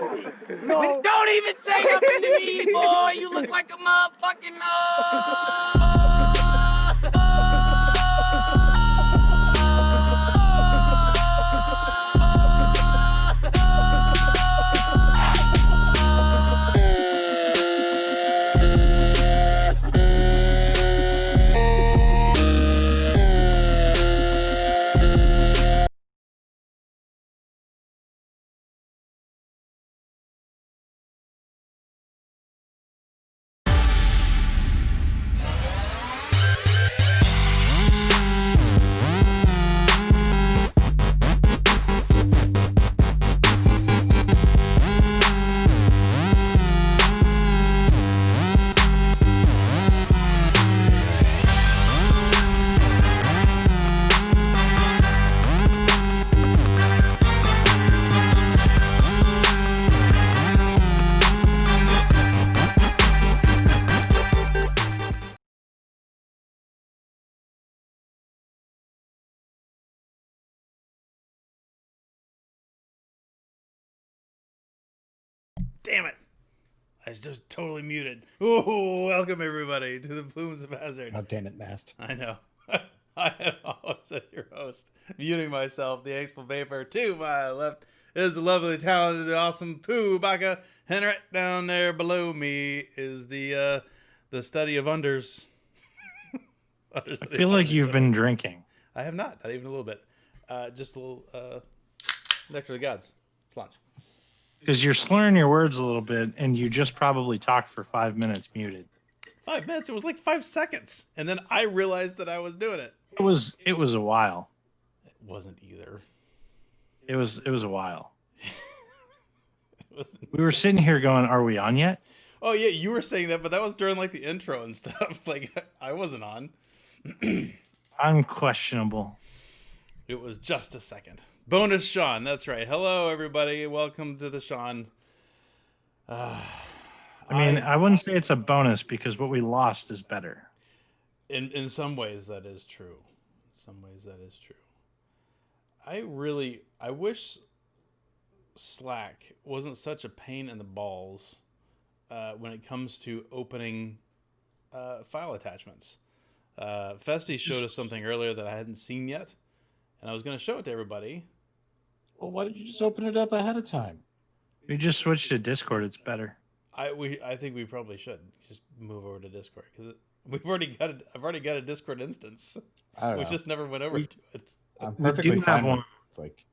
No. Don't even say nothing to me, boy. You look like a motherfucking Damn it. I was just totally muted. Oh, welcome everybody to the Plumes of Hazard. God damn it, Mast. I know. I am also your host, muting myself, the Angstful Vapor. To my left is the lovely, talented, the awesome Pooh Baka. And right down there below me is the study of unders. I feel like you've been drinking. I have not even a little bit. Just a little nectar of the gods. It's lunch. Because you're slurring your words a little bit, and you just probably talked for 5 minutes muted. 5 minutes? It was like 5 seconds. And then I realized that I was doing it. It was a while. It wasn't either. It was a while. We were sitting here going, are we on yet? Oh, yeah, you were saying that, but that was during, like, the intro and stuff. Like, I wasn't on. Unquestionable. It was just a second. Bonus Sean, that's right. Hello, everybody. Welcome to the Sean. I wouldn't say it's a bonus because what we lost is better. In some ways, that is true. I wish Slack wasn't such a pain in the balls when it comes to opening file attachments. Festy showed us something earlier that I hadn't seen yet, and I was going to show it to everybody. Well, why did you just open it up ahead of time? We just switched to Discord. It's better. I think we probably should just move over to Discord because I've already got a Discord instance. I don't know. We just never went over to it. I'm perfectly do fine have one. with, like,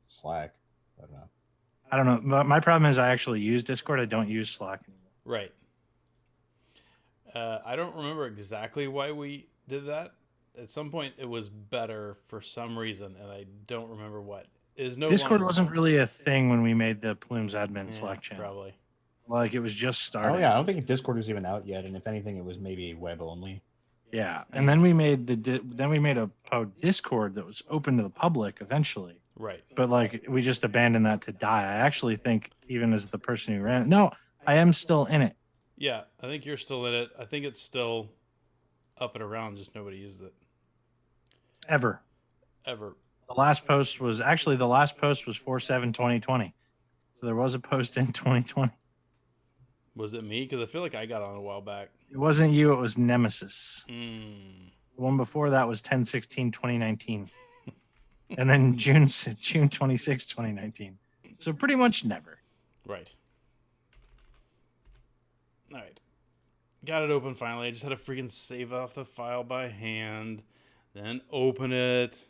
Slack. I don't know. I don't know. My problem is I actually use Discord. I don't use Slack anymore. Right. I don't remember exactly why we did that. At some point, it was better for some reason, and I don't remember what. Discord wasn't really a thing when we made the Plumes admin Slack channel. Probably. Like, it was just starting. Oh, yeah. I don't think Discord was even out yet, and if anything, it was maybe web only. Yeah, and then we made a Discord that was open to the public eventually. Right. But like we just abandoned that to die. I actually think even as the person who ran it, no, I am still in it. Yeah, I think you're still in it. I think it's still up and around, just nobody used it. Ever. The last post was 4/7/2020. So there was a post in 2020. Was it me? Because I feel like I got on a while back. It wasn't you, it was Nemesis. The one before that was 10/16/2019. And then June 26, 2019. So pretty much never. Right. All right. Got it open finally. I just had to freaking save off the file by hand, then open it.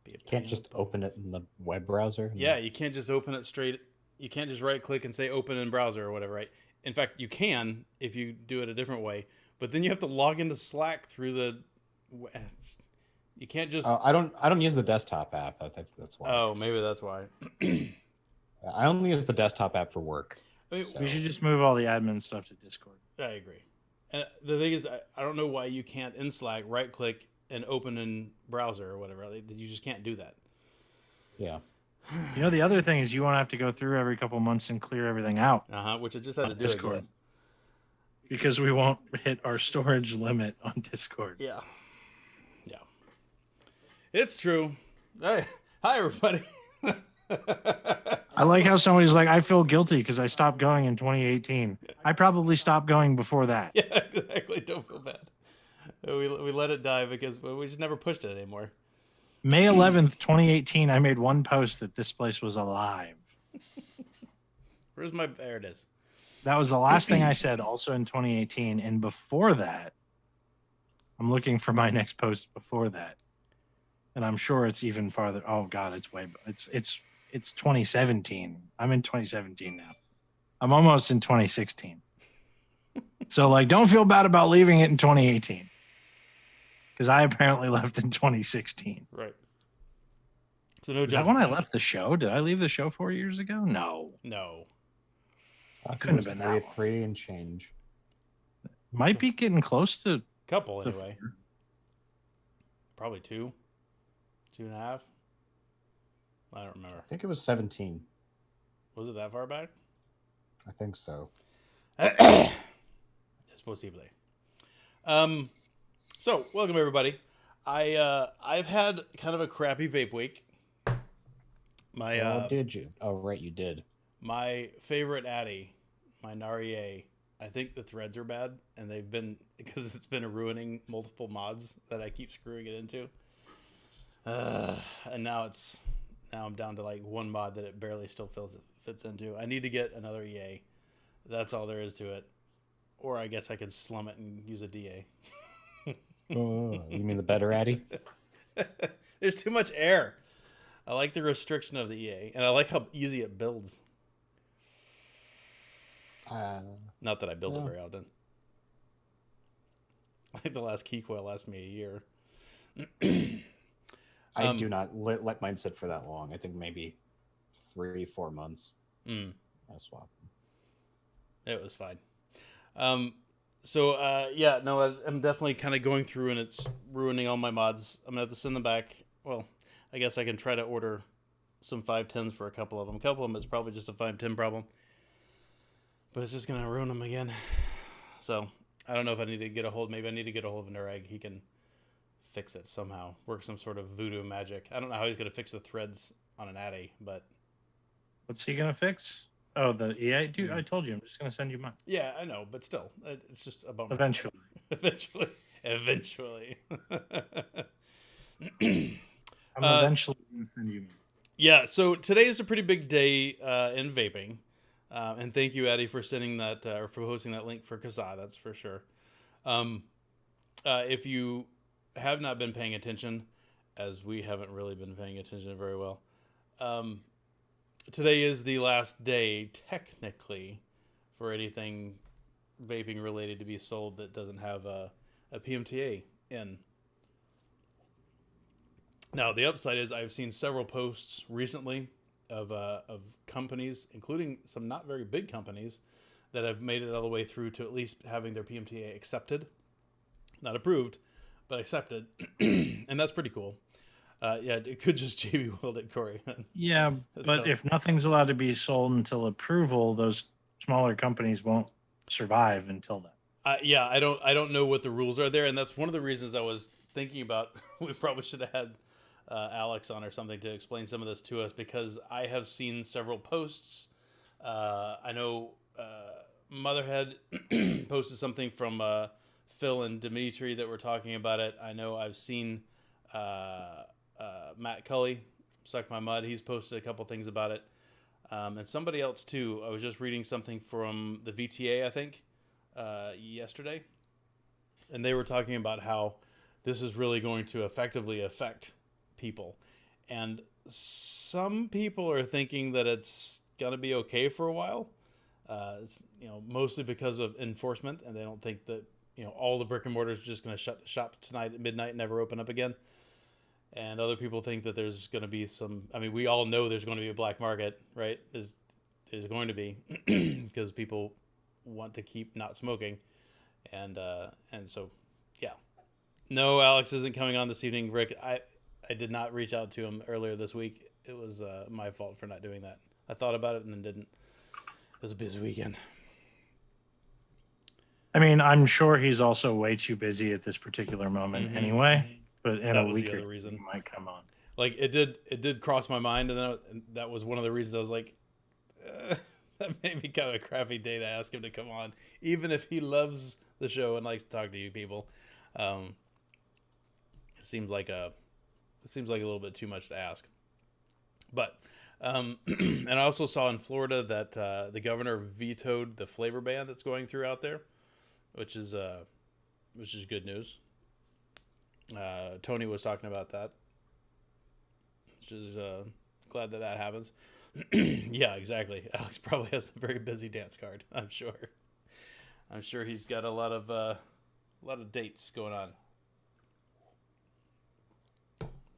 You can't just open it in the web browser? Yeah, you can't just open it straight. You can't just right click and say open in browser or whatever, right? In fact, you can if you do it a different way, but then you have to log into Slack through the. You can't just. I don't use the desktop app. I think that's why. Oh, maybe that's why. I only use the desktop app for work. I mean, We should just move all the admin stuff to Discord. I agree. And the thing is, I don't know why you can't in Slack right click and open in browser or whatever. You just can't do that. Yeah. You know, the other thing is you won't have to go through every couple months and clear everything out. Which I just had to do. Discord. Again. Because we won't hit our storage limit on Discord. Yeah. It's true. Hi everybody. I like how somebody's like, I feel guilty because I stopped going in 2018. I probably stopped going before that. Yeah, exactly. Don't feel bad. We let it die because we just never pushed it anymore. May 11th, 2018, I made one post that this place was alive. Where's my... There it is. That was the last thing I said also in 2018. And before that, I'm looking for my next post before that. And I'm sure it's even farther. Oh God, it's 2017. I'm in 2017 now. I'm almost in 2016. So like, don't feel bad about leaving it in 2018. Because I apparently left in 2016. Right. So no. Is that when I left the show? Did I leave the show 4 years ago? No. I couldn't have been that long. three and change. Might be getting close to Couple anyway. Probably 2.5. I don't remember. I think it was 17. Was it that far back? I think so. It's possibly. So welcome everybody. I've had kind of a crappy vape week. Did you? Oh, right, you did. My favorite Addy, my Narie, I think the threads are bad, and they've been because it's been ruining multiple mods that I keep screwing it into. And now I'm down to like one mod that it barely still fits into. I need to get another EA. That's all there is to it. Or I guess I could slum it and use a DA. You mean the better Addy? There's too much air. I like the restriction of the EA, and I like how easy it builds. Not that I build it very often. I think the last key coil lasted me a year. I do not let mine sit for that long. I think maybe 3-4 months. I swap. It was fine. I'm definitely kind of going through, and it's ruining all my mods. I'm gonna have to send them back. Well, I guess I can try to order some 510s for a couple of them. A couple of them is probably just a 510 problem, but it's just gonna ruin them again. So I don't know if I need to get a hold. Maybe I need to get a hold of Nureg. He can fix it somehow. Work some sort of voodoo magic. I don't know how he's gonna fix the threads on an Addy, but what's he gonna fix? Oh, the EA? Dude, I told you, I'm just going to send you mine. Yeah, I know, but still, it's just a bummer. Eventually. Eventually. I'm eventually going to send you mine. Yeah, so today is a pretty big day in vaping. And thank you, Addy, for sending that, or for posting that link for Kazaa, that's for sure. If you have not been paying attention, as we haven't really been paying attention very well, today is the last day, technically, for anything vaping related to be sold that doesn't have a PMTA in. Now, the upside is I've seen several posts recently of companies, including some not very big companies, that have made it all the way through to at least having their PMTA accepted. Not approved, but accepted. And that's pretty cool. It could just JB World it, Corey. Yeah, but if nothing's allowed to be sold until approval, those smaller companies won't survive until then. I don't know what the rules are there, and that's one of the reasons I was thinking about. We probably should have had Alex on or something to explain some of this to us, because I have seen several posts. I know Motherhead posted something from Phil and Dimitri that were talking about it. I know I've seen Matt Cully, Suck My Mud, he's posted a couple things about it. And somebody else too. I was just reading something from the VTA, I think, yesterday. And they were talking about how this is really going to effectively affect people. And some people are thinking that it's going to be okay for a while. It's, mostly because of enforcement, and they don't think that, all the brick and mortars are just going to shut the shop tonight at midnight and never open up again. And other people think that there's going to be we all know there's going to be a black market, right? There's going to be, because people want to keep not smoking. And so, yeah. No, Alex isn't coming on this evening. Rick, I did not reach out to him earlier this week. It was my fault for not doing that. I thought about it and then didn't. It was a busy weekend. I'm sure he's also way too busy at this particular moment anyway. But in a week or two, he might come on. Like it did cross my mind, and that was one of the reasons I was like, that made me kind of a crappy day to ask him to come on, even if he loves the show and likes to talk to you people. It seems like a little bit too much to ask. But and I also saw in Florida that the governor vetoed the flavor ban that's going through out there, which is good news. Tony was talking about that, which is glad that happens. Yeah, exactly. Alex probably has a very busy dance card. I'm sure he's got a lot of dates going on.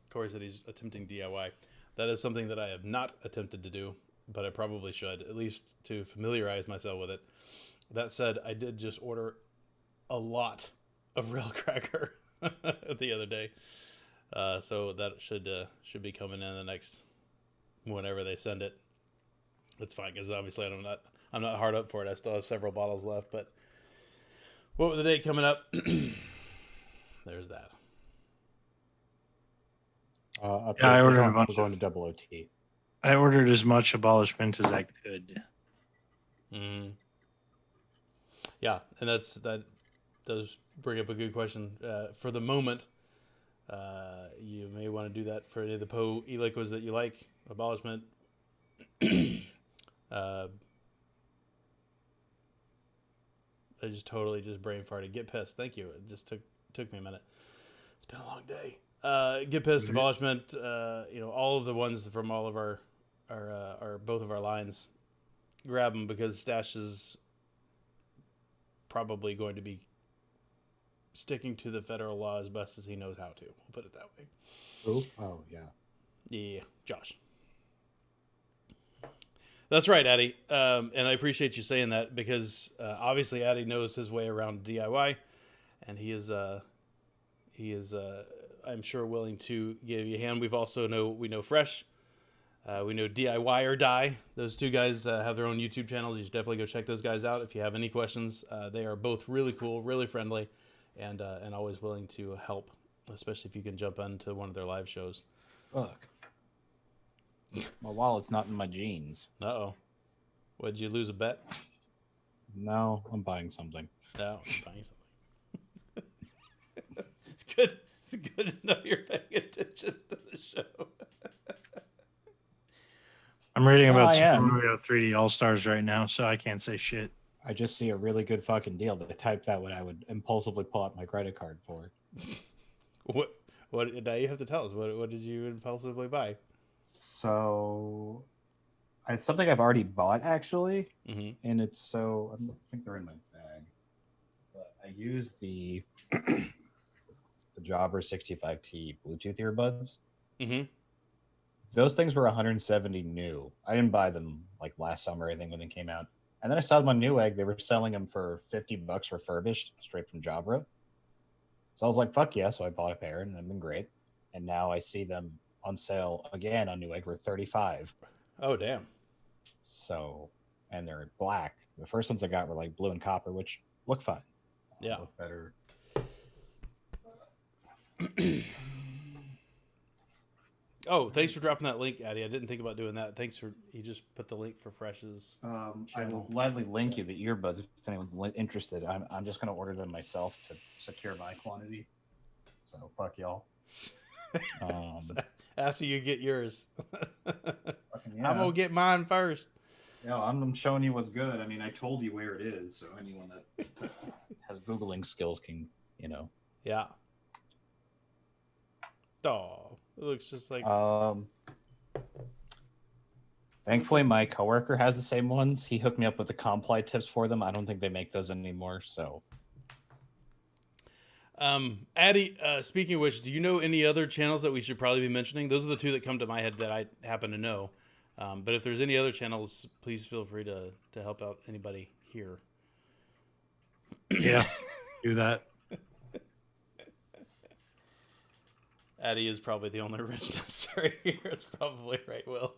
Corey said he's attempting DIY. That is something that I have not attempted to do, but I probably should, at least to familiarize myself with it. That said, I did just order a lot of rail cracker the other day, so that should be coming in the next whenever they send it. It's fine because obviously I'm not hard up for it. I still have several bottles left, but what with the date coming up, there's that. I ordered a bunch. We're going to double OT. I ordered as much abolishment as I could. Mm. Yeah, and that does bring up a good question. For the moment, you may want to do that for any of the Poe e-liquids that you like. Abolishment. I just totally brain farted. Get pissed. Thank you. It just took me a minute. It's been a long day. Get pissed. Mm-hmm. Abolishment. All of the ones from all of our both of our lines. Grab them because Stash is probably going to be sticking to the federal law as best as he knows how to. We'll put it that way. Who? Oh, yeah. Yeah, Josh. That's right, Addy. And I appreciate you saying that because obviously Addy knows his way around DIY, and he is I'm sure willing to give you a hand. We know Fresh. We know DIY or Die. Those two guys have their own YouTube channels. You should definitely go check those guys out if you have any questions. They are both really cool, really friendly, and always willing to help, especially if you can jump onto one of their live shows. Fuck. My wallet's not in my jeans. Uh-oh. Did you lose a bet? No, I'm buying something. No, I'm buying something. It's good to know you're paying attention to the show. I'm reading No, about I Super am. Mario 3D All Stars right now, so I can't say shit. I just see a really good fucking deal that I typed out what I would impulsively pull out my credit card for. What? Now you have to tell us. What did you impulsively buy? So, it's something I've already bought actually, Mm-hmm. and I think they're in my bag. But I use the Jobber 65T Bluetooth earbuds. Mm-hmm. Those things were 170 new. I didn't buy them like last summer, I think, when they came out. And then I saw them on Newegg. They were selling them for $50 refurbished, straight from Jabra. So I was like, fuck yeah. So I bought a pair, and they've been great. And now I see them on sale again on Newegg for $35. Oh, damn. So, and they're black. The first ones I got were like blue and copper, which look fine. Yeah. Look better. Oh, thanks for dropping that link, Addy. I didn't think about doing that. You just put the link for Fresh's. I will channel. gladly link you the earbuds if anyone's interested. I'm just going to order them myself to secure my quantity. So fuck y'all. After you get yours. Yeah. I'm going to get mine first. Yeah, I'm showing you what's good. I mean, I told you where it is, so anyone that has Googling skills can, Yeah. Oh, it looks just like... Thankfully, my coworker has the same ones. He hooked me up with the Comply tips for them. I don't think they make those anymore, so... Addy, speaking of which, do you know any other channels that we should probably be mentioning? Those are the two that come to my head that I happen to know. But if there's any other channels, please feel free to help out anybody here. Yeah, do that. Addy is probably the only rich necessary here. It's probably right, Will.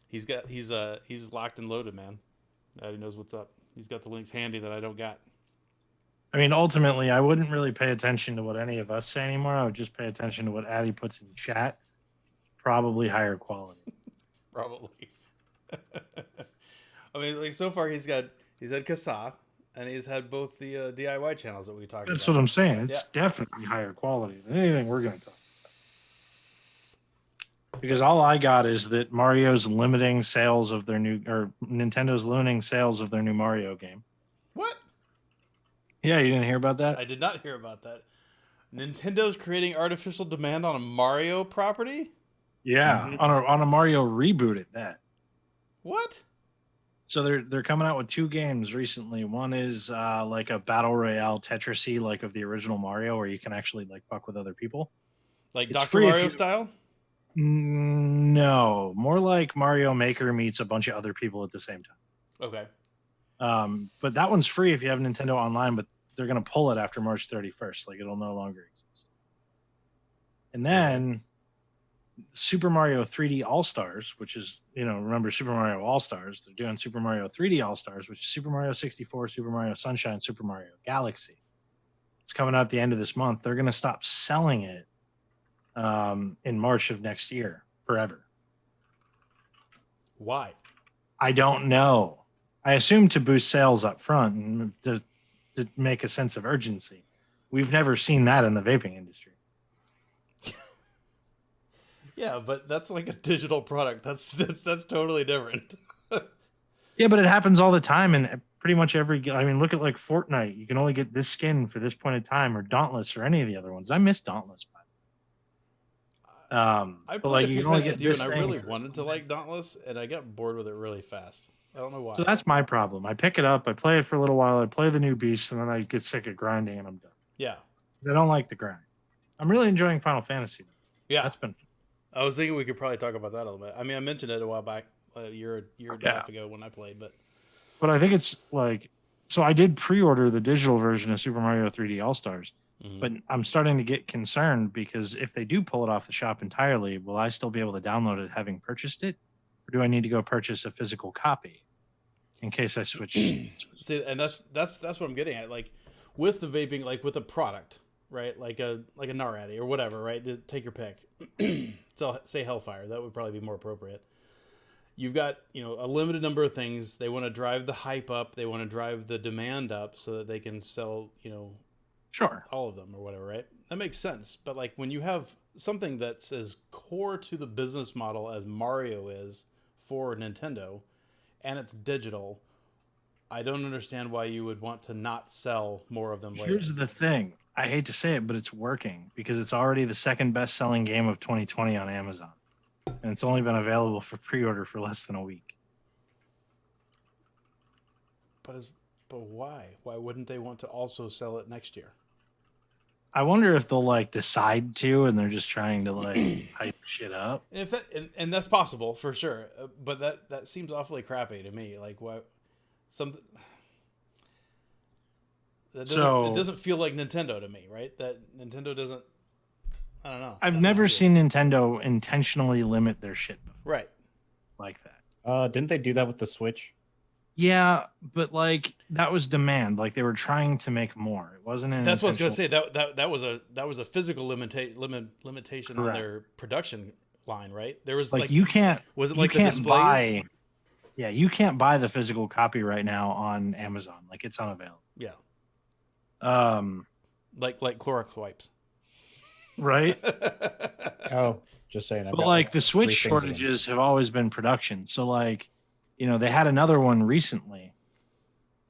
He's locked and loaded, man. Addy knows what's up. He's got the links handy that I don't got. I mean, ultimately, I wouldn't really pay attention to what any of us say anymore. I would just pay attention to what Addy puts in chat. Probably higher quality. Probably. I mean, like so far he's had Kasa, and he's had both the DIY channels that we talked That's about. what I'm saying. It's definitely higher quality than anything we're going to talk about. Because all I got is that Mario's limiting sales of their new, or Nintendo's limiting sales of their new Mario game. What? Yeah, you didn't hear about that? I did not hear about that. Nintendo's creating artificial demand on a Mario property? Yeah, on a Mario reboot at that. What? So they're coming out with 2 games recently. One is like a battle royale Tetris-y, like of the original Mario, where you can actually like fuck with other people. Like It's Dr. free if Mario you- style? No, more like Mario Maker meets a bunch of other people at the same time. Okay. But that one's free if you have Nintendo Online, but they're going to pull it after March 31st. Like it'll no longer exist. And then Super Mario 3D All-Stars, which is, remember Super Mario All-Stars, they're doing Super Mario 3D All-Stars, which is Super Mario 64, Super Mario Sunshine, Super Mario Galaxy. It's coming out at the end of this month. They're going to stop selling it in March of next year forever. Why? I don't know. I assume to boost sales up front and to make a sense of urgency. We've never seen that in the vaping industry. Yeah, but that's like a digital product. That's totally different. Yeah, but it happens all the time, and pretty much every. I mean, look at like Fortnite. You can only get this skin for this point in time, or Dauntless, or any of the other ones. I miss Dauntless. I but played like a you few can only times get with you, this and I thing really for wanted to like Dauntless, and I got bored with it really fast. I don't know why. So that's my problem. I pick it up, I play it for a little while, I play the new beast, and then I get sick of grinding, and I'm done. Yeah. I don't like the grind. I'm really enjoying Final Fantasy. Yeah. That's been. I was thinking we could probably talk about that a little bit. I mean, I mentioned it a while back, a year and a half ago when I played, but I think it's like, so I did pre-order the digital version of Super Mario 3D All-Stars, but I'm starting to get concerned because if they do pull it off the shop entirely, will I still be able to download it having purchased it? Or do I need to go purchase a physical copy in case I switch? See, and that's what I'm getting at. Like with the vaping, like with a product, right? Like a Narati or whatever, right? Take your pick. So say Hellfire, that would probably be more appropriate. You've got, a limited number of things. They want to drive the hype up. They want to drive the demand up so that they can sell, Sure, all of them or whatever, right? That makes sense. But like when you have something that's as core to the business model as Mario is for Nintendo, and it's digital, I don't understand why you would want to not sell more of them later. Here's the thing. I hate to say it, but it's working because it's already the second best-selling game of 2020 on Amazon. And it's only been available for pre-order for less than a week. But why? Why wouldn't they want to also sell it next year? I wonder if they'll like decide to, and they're just trying to like hype shit up. And if that and that's possible for sure, but that seems awfully crappy to me. Like what something that doesn't, it doesn't feel like Nintendo to me, right? That Nintendo doesn't. I don't know. I've never seen Nintendo intentionally limit their shit before, right like that. Didn't they do that with the Switch? Yeah, but like that was demand. Like they were trying to make more. It wasn't an. That's what I was gonna say. That was a physical limitation Correct. on their production line, right? There was like you can't. Was it you like the can't displays? buy. Yeah, you can't buy the physical copy right now on Amazon. Like it's unavailable. Yeah. Like Clorox wipes. Right. Oh, just saying. I've But got like the Switch 3 things shortages have always been production. So like, they had another one recently.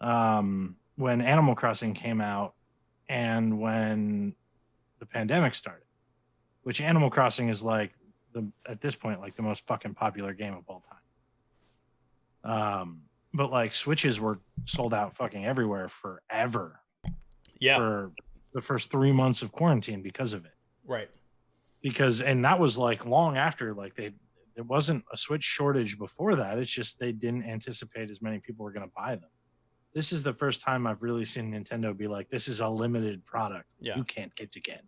When Animal Crossing came out and when the pandemic started, which Animal Crossing is like at this point, like the most fucking popular game of all time. But like Switches were sold out fucking everywhere forever. Yeah. For the first 3 months of quarantine because of it. Right. And that was like long after, like there wasn't a Switch shortage before that. It's just they didn't anticipate as many people were going to buy them. This is the first time I've really seen Nintendo be like, this is a limited product. Yeah. You can't get again.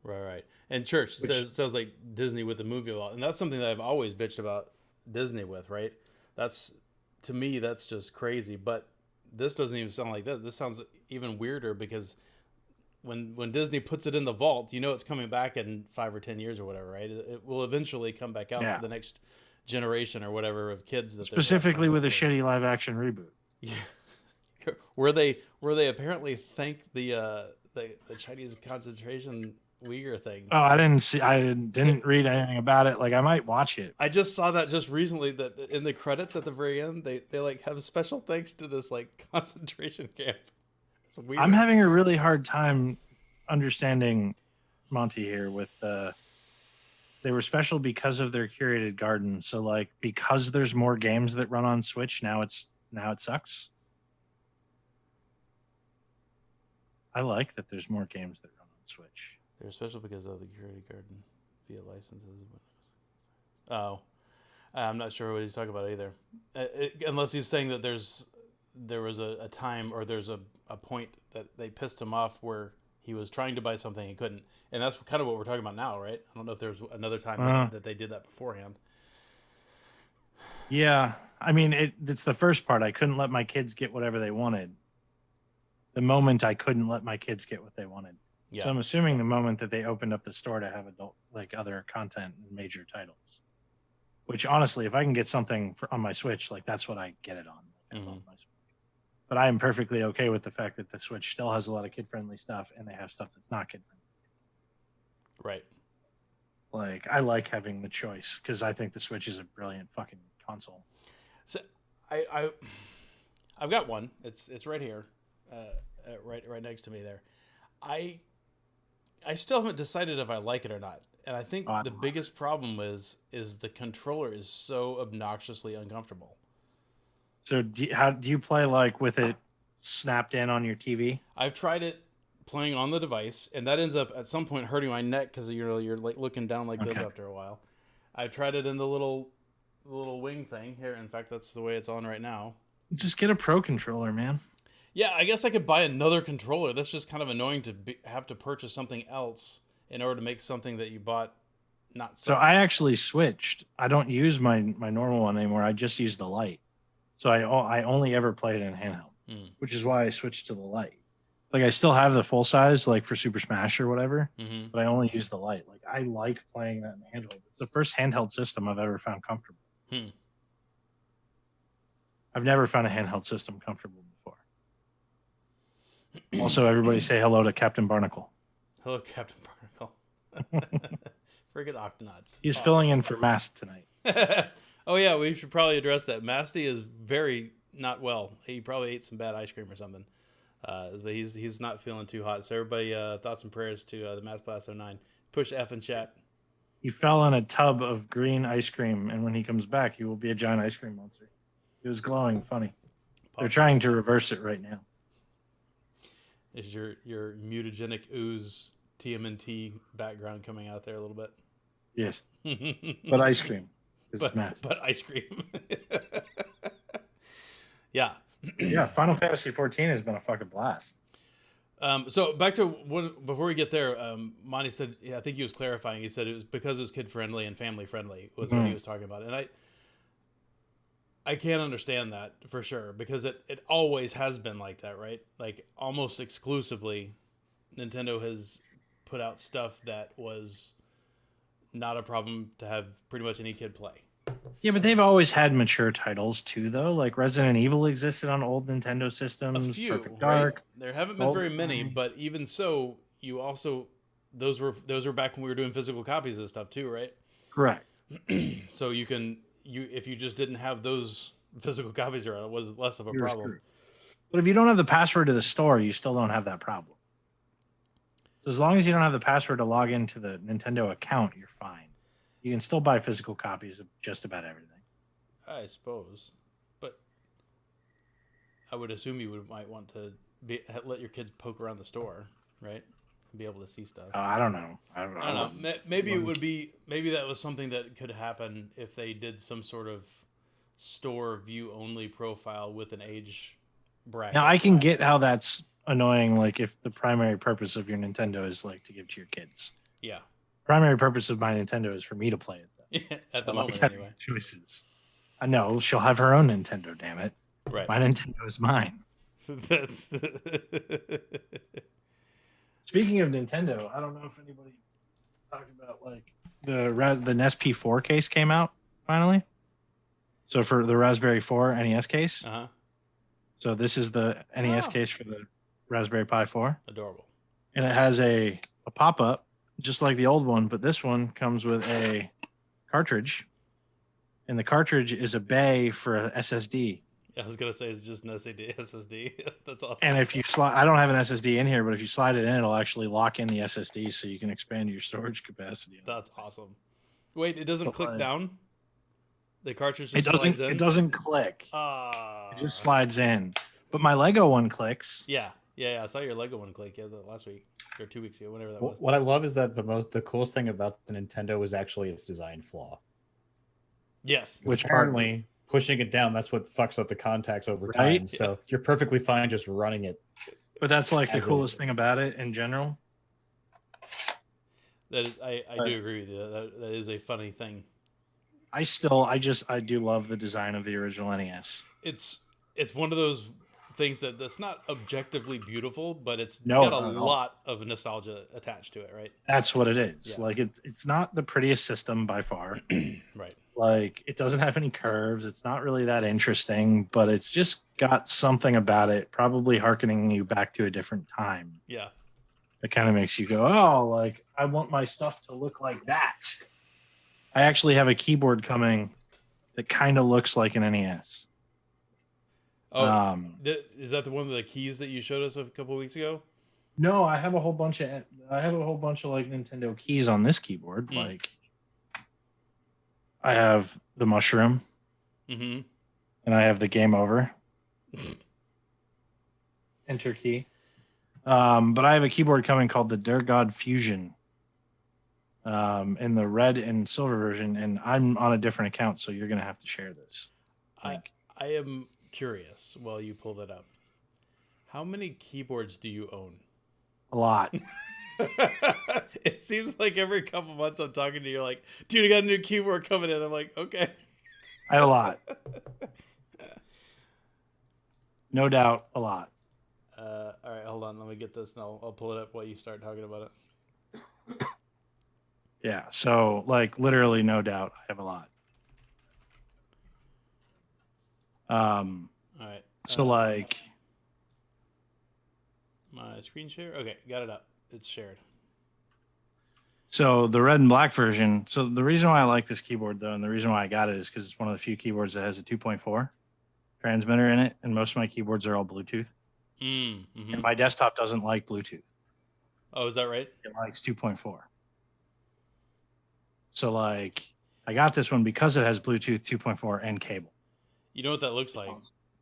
Right. And Church sounds like Disney with the movie a lot. And that's something that I've always bitched about Disney with, right? To me, that's just crazy. But this doesn't even sound like that. This sounds even weirder because when Disney puts it in the vault, you know it's coming back in 5 or 10 years or whatever, right? It will eventually come back out for the next generation or whatever of kids that specifically with a shitty live action reboot. Yeah, where they apparently thank the Chinese concentration Uyghur thing. Oh, I didn't read anything about it. Like, I might watch it. I just saw that just recently, that in the credits at the very end, they like have special thanks to this like concentration camp. It's weird. I'm having a really hard time understanding Monty here with they were special because of their curated garden. So like, because there's more games that run on Switch, now it sucks. I like that there's more games that run on Switch. They're special because of the curated garden via licenses. Oh, I'm not sure what he's talking about either. Unless he's saying that there was a time, or there's a point that they pissed him off where he was trying to buy something and couldn't. And that's kind of what we're talking about now, right? I don't know if there's another time that they did that beforehand. Yeah. I mean, it's the first part. I couldn't let my kids get whatever they wanted. The moment I couldn't let my kids get what they wanted. Yeah. So I'm assuming the moment that they opened up the store to have adult, like other content and major titles. Which honestly, if I can get something on my Switch, like that's what I get it on. Like, I love my Switch. But I am perfectly okay with the fact that the Switch still has a lot of kid-friendly stuff, and they have stuff that's not kid-friendly. Right. Like, I like having the choice because I think the Switch is a brilliant fucking console. So I've got one. It's right here, right next to me there. I still haven't decided if I like it or not, and I think the biggest problem is the controller is so obnoxiously uncomfortable. So how do you play, like with it snapped in on your TV? I've tried it playing on the device, and that ends up at some point hurting my neck because you're like looking down like this after a while. I've tried it in the little wing thing here. In fact, that's the way it's on right now. Just get a pro controller, man. Yeah, I guess I could buy another controller. That's just kind of annoying to have to purchase something else in order to make something that you bought not so. So I actually switched. I don't use my normal one anymore. I just use the Lite. So I only ever played in handheld, which is why I switched to the Lite. Like, I still have the full size, like for Super Smash or whatever, but I only use the Lite. Like, I like playing that in handheld. It's the first handheld system I've ever found comfortable. I've never found a handheld system comfortable before. Also, everybody say hello to Captain Barnacle. Hello, Captain Barnacle. Friggin' Octonauts. He's filling in for Mast tonight. Oh, yeah, we should probably address that. Masty is very not well. He probably ate some bad ice cream or something. But he's not feeling too hot. So everybody, thoughts and prayers to the Massblast 09. Push F in chat. He fell in a tub of green ice cream, and when he comes back, he will be a giant ice cream monster. It was glowing funny. They're trying to reverse it right now. Is your mutagenic ooze TMNT background coming out there a little bit? Yes. But ice cream. But ice cream. Yeah. Yeah, Final Fantasy 14 has been a fucking blast. So back to before we get there, Monty said, I think he was clarifying. He said it was because it was kid friendly and family friendly was what he was talking about. And I can't understand that for sure, because it always has been like that, right? Like almost exclusively, Nintendo has put out stuff that was not a problem to have pretty much any kid play. Yeah, but they've always had mature titles too, though. Like Resident Evil existed on old Nintendo systems. A few, Perfect Dark. Right? There haven't been very many, but even so, you also those were back when we were doing physical copies of stuff too, right? Correct. So if you just didn't have those physical copies around, it was less of a problem. Screwed. But if you don't have the password to the store, you still don't have that problem. So as long as you don't have the password to log into the Nintendo account, you're fine. You can still buy physical copies of just about everything. I suppose, but I would assume you might want to let your kids poke around the store, right? And be able to see stuff. I don't know. I don't know. Maybe it would be. Maybe that was something that could happen if they did some sort of store view only profile with an age bracket. Now I can get how that's annoying. Like if the primary purpose of your Nintendo is like to give to your kids. Yeah. Primary purpose of my Nintendo is for me to play it. Yeah, at the moment, anyway. Choices. I know she'll have her own Nintendo. Damn it! Right. My Nintendo is mine. That's Speaking of Nintendo, I don't know if anybody talked about like the NES P4 case came out finally. So for the Raspberry 4 NES case. uh-huh. So this is the NES Oh. case for the Raspberry Pi 4. Adorable. And it has a pop-up just like the old one, but this one comes with a cartridge. And the cartridge is a bay for an SSD. I was gonna say it's just an SSD. That's awesome. And if you slide, I don't have an SSD in here, but if you slide it in, it'll actually lock in the SSD so you can expand your storage capacity. That's awesome. Wait, it doesn't But, click like, down? The cartridge It just slides in? doesn't. It doesn't click. It just slides in. But my Lego one clicks. Yeah. I saw your Lego one click last week or 2 weeks ago, whenever that was. What I love is that the coolest thing about the Nintendo was actually its design flaw. Yes. Which apparently pushing it down, that's what fucks up the contacts over time. Right? So you're perfectly fine just running it. But that's like the As coolest is. thing about it in general. That is, I do agree with you. That is a funny thing. I do love the design of the original NES. It's one of those things that's not objectively beautiful, but it's No, got a not at all. lot of nostalgia attached to it, right? That's what it is. Yeah. Like it's not the prettiest system by far. Right. Like it doesn't have any curves. It's not really that interesting, but it's just got something about it, probably hearkening you back to a different time. Yeah. It kind of makes you go, oh, like I want my stuff to look like that. I actually have a keyboard coming that kind of looks like an NES. Oh, is that the one with the keys that you showed us a couple of weeks ago? No, I have a whole bunch of like Nintendo keys on this keyboard. Like I have the mushroom, Mm-hmm. and I have the game over enter key. But I have a keyboard coming called the Der God Fusion. In the red and silver version, and I'm on a different account, so you're gonna have to share this. I am curious while you pull that up. How many keyboards do you own? A lot. It seems like every couple months I'm talking to you, you're like, dude, I got a new keyboard coming in. I'm like, okay. I have a lot. No doubt, a lot. All right, hold on. Let me get this, and I'll pull it up while you start talking about it. Yeah, so like literally, no doubt, I have a lot. All right. So like, my screen share. Okay, got it up. It's shared. so the red and black version. So the reason why I like this keyboard though, and the reason why I got it is because it's one of the few keyboards that has a 2.4 transmitter in it, and most of my keyboards are all Bluetooth. Mm-hmm. And my desktop doesn't like Bluetooth. Oh, is that right? It likes 2.4. So like, I got this one because it has Bluetooth 2.4 and cable. You know what that looks like?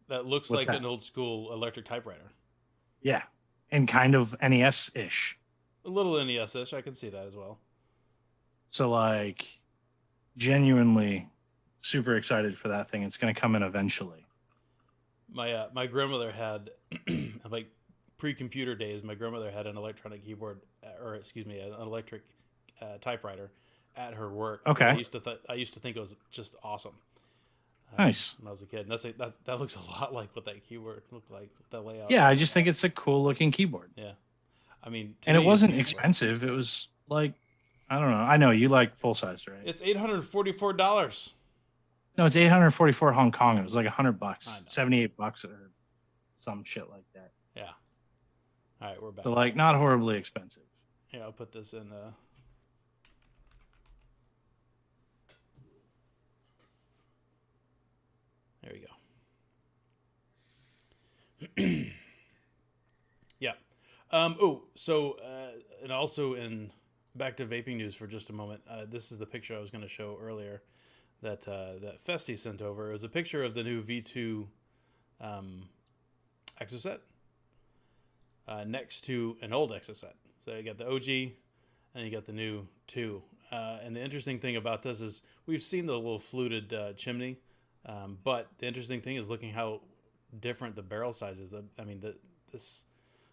That looks What's like that? an old school electric typewriter. Yeah, and kind of NES-ish. A little NES-ish. I can see that as well. So like, genuinely super excited for that thing. It's going to come in eventually. My grandmother had, like, pre-computer days, my grandmother had an electronic keyboard, or excuse me, an electric typewriter at her work. Okay. I used to think it was just awesome. Nice. When I was a kid. And that looks a lot like what that keyboard looked like, that layout. Yeah, I just think it's a cool looking keyboard. Yeah. I mean, And it it's wasn't useless. expensive. It was like, I don't know. I know you like full size, right? It's $844. No, it's 844 Hong Kong. It was like $100, I know. $78 or some shit like that. Yeah. All right, we're back. So like, not horribly expensive. Yeah, I'll put this in. There we go. Yeah. And also back to vaping news for just a moment. This is the picture I was going to show earlier that Festi sent over. It was a picture of the new V2 exoset next to an old exoset. So you got the OG and you got the new 2. And the interesting thing about this is we've seen the little fluted chimney, but the interesting thing is looking how different the barrel size is.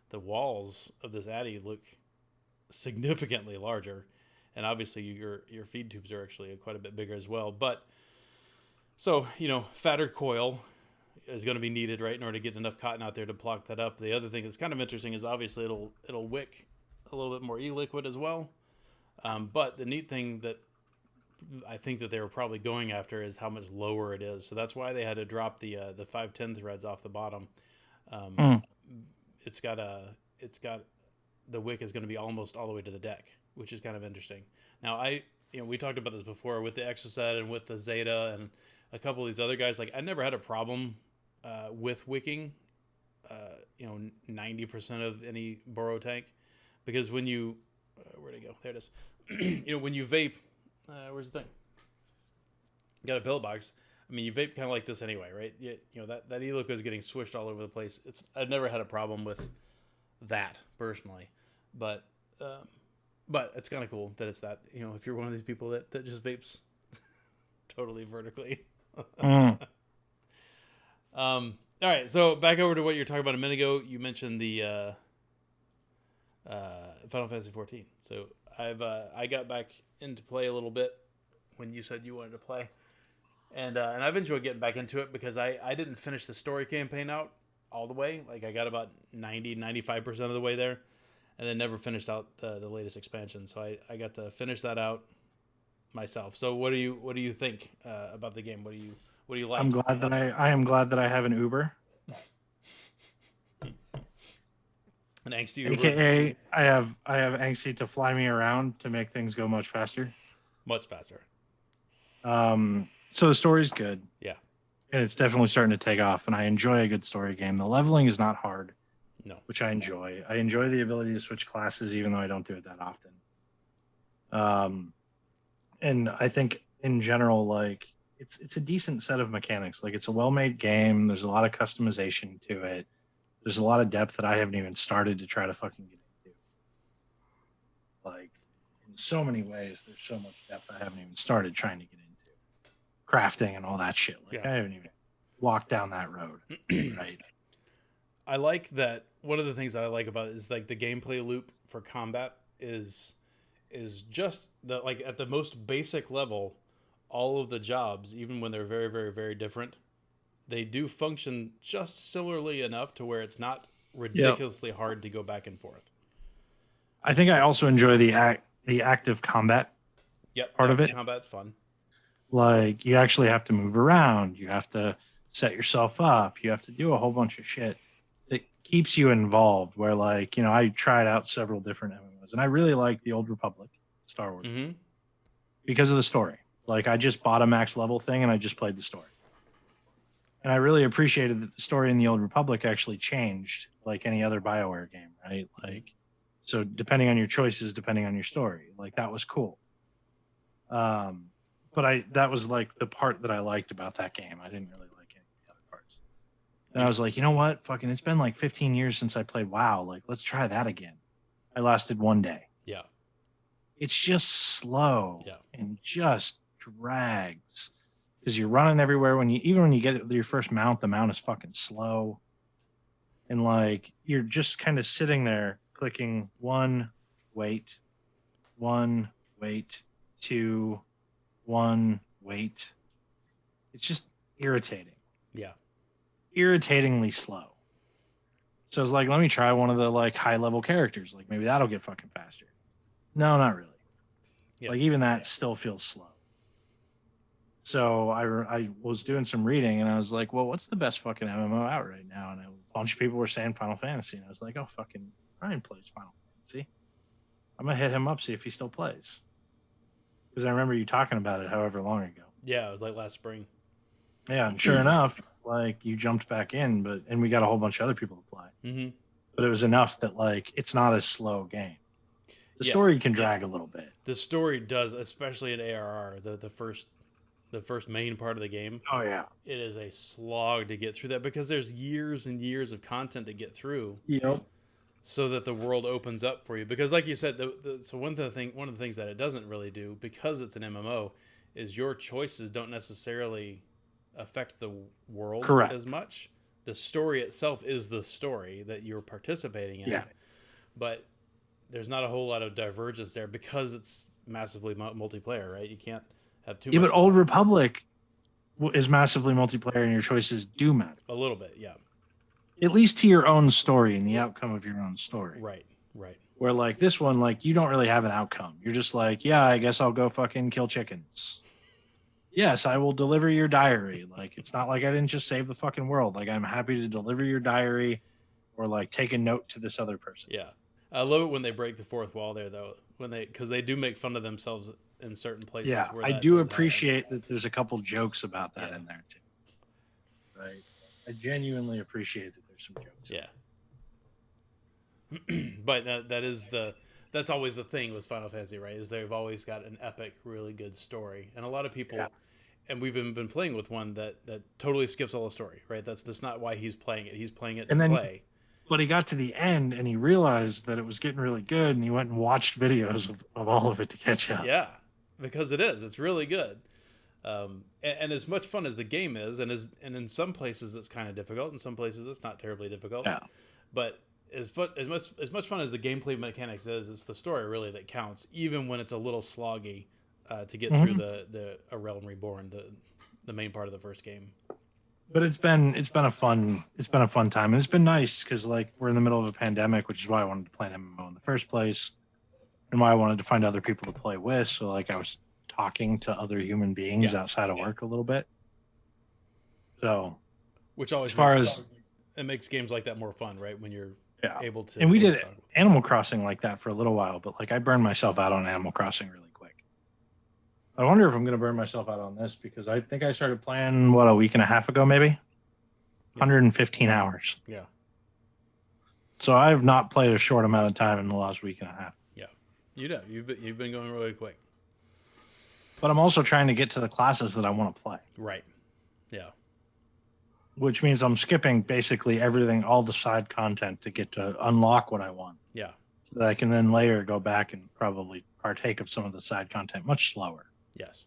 The walls of this Addy look significantly larger, and obviously your feed tubes are actually quite a bit bigger as well. But so fatter coil, is going to be needed, right, in order to get enough cotton out there to block that up. The other thing that's kind of interesting is obviously it'll wick a little bit more e-liquid as well. But the neat thing that I think that they were probably going after is how much lower it is. So that's why they had to drop the 510 threads off the bottom. It's got the wick is going to be almost all the way to the deck, which is kind of interesting. Now we talked about this before with the Exocet and with the Zeta and a couple of these other guys. Like I never had a problem with wicking, 90% of any Burrow tank, because when you where'd it go? There it is. When you vape, where's the thing? You got a pill box. I mean, you vape kind of like this anyway, right? That e-liquid is getting swished all over the place. I've never had a problem with that personally, but it's kind of cool that it's that. If you're one of these people that just vapes totally vertically. All right, so back over to what you were talking about a minute ago. You mentioned the Final Fantasy 14. So I got back into play a little bit when you said you wanted to play, and I've enjoyed getting back into it because I didn't finish the story campaign out all the way. Like I got about 95% of the way there, and then never finished out the latest expansion. So I got to finish that out myself. So what do you think about the game? What do you like? I'm glad that I am glad that I have an Uber. An angsty Uber. AKA I have Angsty to fly me around to make things go much faster. Much faster. So the story's good. Yeah. And it's definitely starting to take off, and I enjoy a good story game. The leveling is not hard. No. Which I enjoy. I enjoy the ability to switch classes, even though I don't do it that often. And I think in general, like it's a decent set of mechanics. Like it's a well-made game. There's a lot of customization to it. There's a lot of depth that I haven't even started to try to fucking get into. Like in so many ways, there's so much depth I haven't even started trying to get into. Crafting and all that shit. Like I haven't even walked down that road. Right. I like that. One of the things that I like about it is like the gameplay loop for combat is just like at the most basic level, all of the jobs, even when they're very, very, very different, they do function just similarly enough to where it's not ridiculously hard to go back and forth. I think I also enjoy the active combat. Yep, part of it. Combat's fun. Like you actually have to move around. You have to set yourself up. You have to do a whole bunch of shit that keeps you involved. Where like, I tried out several different MMOs and I really like the Old Republic, Star Wars, because of the story. Like I just bought a max level thing and I just played the story. And I really appreciated that the story in the Old Republic actually changed like any other BioWare game, right? Like, so depending on your choices, depending on your story, like that was cool. But that was like the part that I liked about that game. I didn't really like any of the other parts. And I was like, you know what? Fucking, it's been like 15 years since I played WoW. Like, let's try that again. I lasted one day. Yeah. It's just slow. Yeah. And just drags. Because you're running everywhere. Even when you get your first mount, the mount is fucking slow. And like, you're just kind of sitting there clicking one, wait, 2, 1, wait. It's just irritating. Yeah. Irritatingly slow. So it's like, let me try one of the like high level characters. Like maybe that'll get fucking faster. No, not really. Yeah. Like even that still feels slow. So I was doing some reading and I was like, well, what's the best fucking MMO out right now? And a bunch of people were saying Final Fantasy. And I was like, oh, fucking Ryan plays Final Fantasy. I'm going to hit him up, see if he still plays. Because I remember you talking about it however long ago. Yeah, it was like last spring. Yeah, and sure enough, like you jumped back in, and we got a whole bunch of other people to play. Mm-hmm. But it was enough that like it's not a slow game. The story can drag a little bit. The story does, especially in ARR, the first main part of the game. Oh yeah, it is a slog to get through that because there's years and years of content to get through. Yep. So that the world opens up for you, because like you said, so one of the things that it doesn't really do, because it's an MMO, is your choices don't necessarily affect the world as much. The story itself is the story that you're participating in, but there's not a whole lot of divergence there because it's massively multiplayer, right? You can't have too much. But Old Republic is massively multiplayer and your choices do matter. A little bit, yeah. At least to your own story and the outcome of your own story. Right, right. Where like this one, like you don't really have an outcome. You're just like, yeah, I guess I'll go fucking kill chickens. Yes, I will deliver your diary. Like it's not like I didn't just save the fucking world. Like I'm happy to deliver your diary or like take a note to this other person. Yeah. I love it when they break the fourth wall there though. Because they do make fun of themselves in certain places. Yeah, where I that do does appreciate that there's a couple jokes about that Yeah. in there too. Right. I genuinely appreciate that there's some jokes. Yeah. But that's always the thing with Final Fantasy, right? Is they've always got an epic, really good story, and a lot of people, and we've even been playing with one that totally skips all the story, right? That's not why he's playing it. He's playing it to play. But he got to the end and he realized that it was getting really good, and he went and watched videos of all of it to catch up. Yeah, because it's really good. And as much fun as the game is, and in some places it's kind of difficult, in some places it's not terribly difficult. Yeah. But as much fun as the gameplay mechanics is, it's the story really that counts, even when it's a little sloggy to get through the A Realm Reborn, the main part of the first game. But it's been a fun time, and it's been nice because like we're in the middle of a pandemic, which is why I wanted to play an MMO in the first place, and why I wanted to find other people to play with. So like I was talking to other human beings outside of work a little bit. So, which always it makes games like that more fun, right? When you're able to. And we did Animal Crossing like that for a little while, but like I burned myself out on Animal Crossing really quick. I wonder if I'm going to burn myself out on this because I think I started playing a week and a half ago, maybe 115 hours. Yeah. So I've not played a short amount of time in the last week and a half. Yeah, you've been going really quick. But I'm also trying to get to the classes that I want to play. Right. Yeah. Which means I'm skipping basically everything, all the side content to get to unlock what I want. Yeah. So that I can then later go back and probably partake of some of the side content much slower. Yes.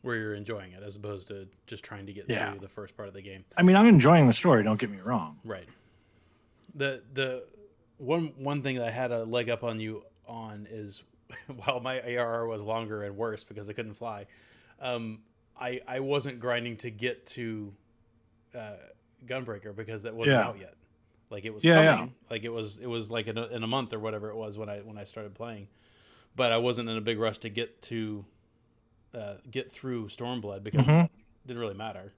Where you're enjoying it as opposed to just trying to get through the first part of the game. I mean, I'm enjoying the story, don't get me wrong. Right. The one thing that I had a leg up on you on is while my ARR was longer and worse because I couldn't fly, I wasn't grinding to get to Gunbreaker because that wasn't out yet. Like it was coming. Yeah. Like it was like in a month or whatever it was when I started playing, but I wasn't in a big rush to get through Stormblood because it didn't really matter,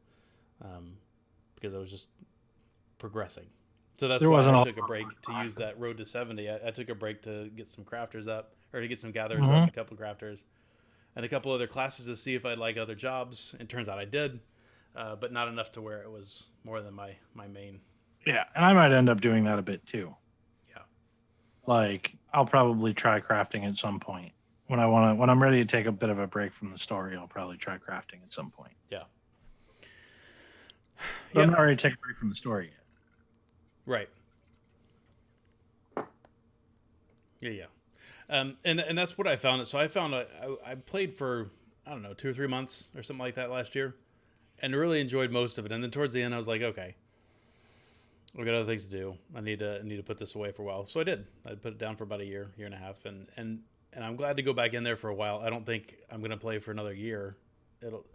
because I was just progressing. So that's why I took a break to use that road to 70. I took a break to get some crafters up, or to get some gatherers up, a couple crafters, and a couple other classes to see if I'd like other jobs. It turns out I did, but not enough to where it was more than my main. Yeah, and I might end up doing that a bit too. Yeah. Like I'll probably try crafting at some point. When I'm ready to take a bit of a break from the story, I'll probably try crafting at some point. Yeah. But I'm not ready to take a break from the story yet. Right. Yeah. And that's what I found. So I found I played for, I don't know, 2 or 3 months or something like that last year, and really enjoyed most of it. And then towards the end, I was like, okay, we got other things to do. I need to put this away for a while. So I did. I put it down for about a year and a half, and I'm glad to go back in there for a while. I don't think I'm going to play for another year.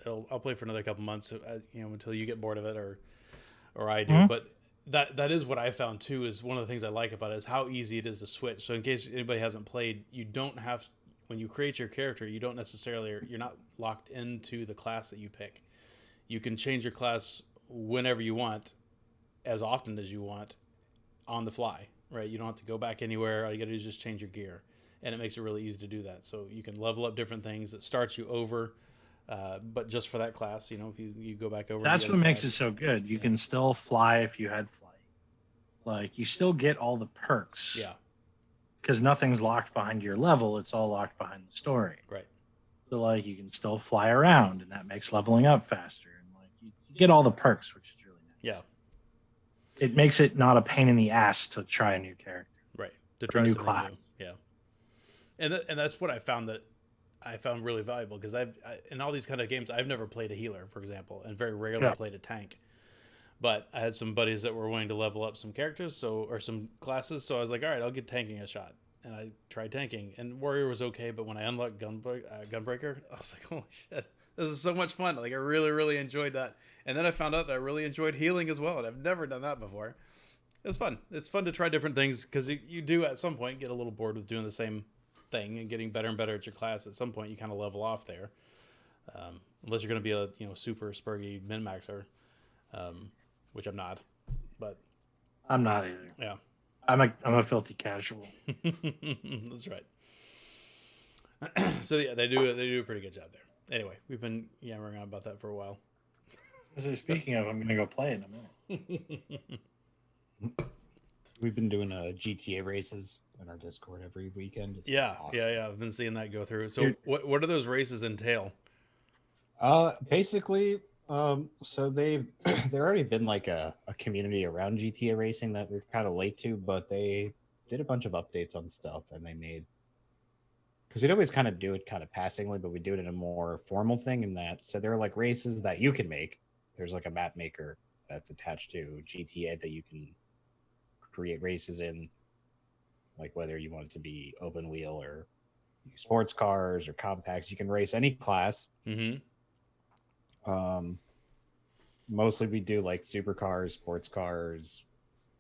I'll play for another couple months, until you get bored of it or I do. But that is what I found too, is one of the things I like about it is how easy it is to switch. So in case anybody hasn't played, you don't have, when you create your character, you don't necessarily, you're not locked into the class that you pick. You can change your class whenever you want, as often as you want, on the fly, right? You don't have to go back anywhere. All you got to do is just change your gear, and it makes it really easy to do that. So you can level up different things. It starts you over, but just for that class, if you go back over. That's what makes it so good. You can still fly if you had flight. Like you still get all the perks. Yeah. Because nothing's locked behind your level. It's all locked behind the story. Right. So like you can still fly around, and that makes leveling up faster. And like you get all the perks, which is really nice. Yeah. It makes it not a pain in the ass to try a new character. Right. To try a new something class. new. Yeah. And that's what I found really valuable, because in all these kind of games, I've never played a healer, for example, and very rarely played a tank. But I had some buddies that were willing to level up some characters, or some classes. So I was like, all right, I'll give tanking a shot. And I tried tanking, and warrior was okay. But when I unlocked Gunbreaker, I was like, holy shit, This is so much fun. Like I really, really enjoyed that. And then I found out that I really enjoyed healing as well, and I've never done that before. It's fun. It's fun to try different things because you do at some point get a little bored with doing the same thing and getting better and better at your class. At some point, you kind of level off there, unless you're going to be a super spurgy min maxer, which I'm not. But I'm not either. yeah, I'm a filthy casual. that's right. So yeah, they do a pretty good job there. Anyway, we've been yammering on about that for a while. So speaking of, I'm gonna go play it in a minute. We've been doing GTA races in our Discord every weekend. It's Yeah, awesome. yeah. I've been seeing that go through. So what do those races entail? Basically, so they've already been like a community around GTA racing that we're kind of late to, but they did a bunch of updates on stuff, and they made, because we'd always kind of do it kind of passingly, but we do it in a more formal thing in that. So there are like races that you can make. There's like a map maker that's attached to GTA that you can create races in, like whether you want it to be open wheel or sports cars or compacts. You can race any class. Mm-hmm. Mostly we do like supercars, sports cars.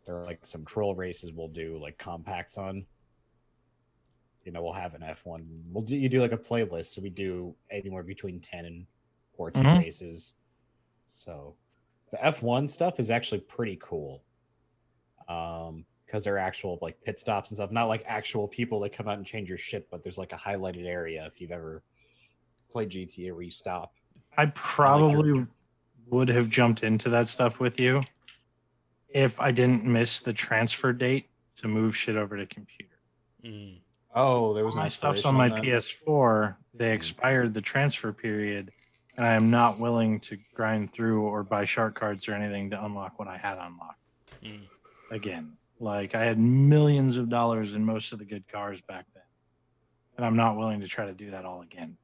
There are like some troll races we'll do like compacts on. We'll have an F1. You do like a playlist, so we do anywhere between 10 and 14 races. So the F1 stuff is actually pretty cool. Because they're actual like pit stops and stuff, not like actual people that come out and change your shit, but there's like a highlighted area if you've ever played GTA where you stop. I probably would have jumped into that stuff with you if I didn't miss the transfer date to move shit over to computer. Mm. Oh, there was my stuff's on my that? PS4. They expired the transfer period, and I am not willing to grind through or buy shark cards or anything to unlock what I had unlocked. Again, like I had millions of dollars in most of the good cars back then, and I'm not willing to try to do that all again.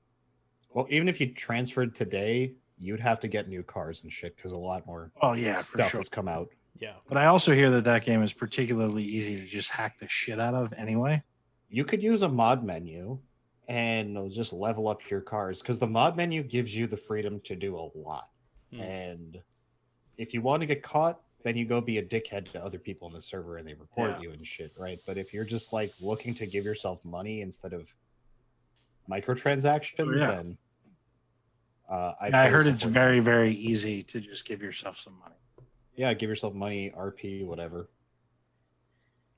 Well, even if you transferred today, you'd have to get new cars and shit because a lot more stuff has come out. Yeah. But I also hear that game is particularly easy to just hack the shit out of anyway. You could use a mod menu and it'll just level up your cars because the mod menu gives you the freedom to do a lot. And if you want to get caught, then you go be a dickhead to other people in the server and they report you and shit, right? But if you're just like looking to give yourself money instead of microtransactions, then I heard it's very, very easy to just give yourself some money. Yeah, give yourself money, RP, whatever.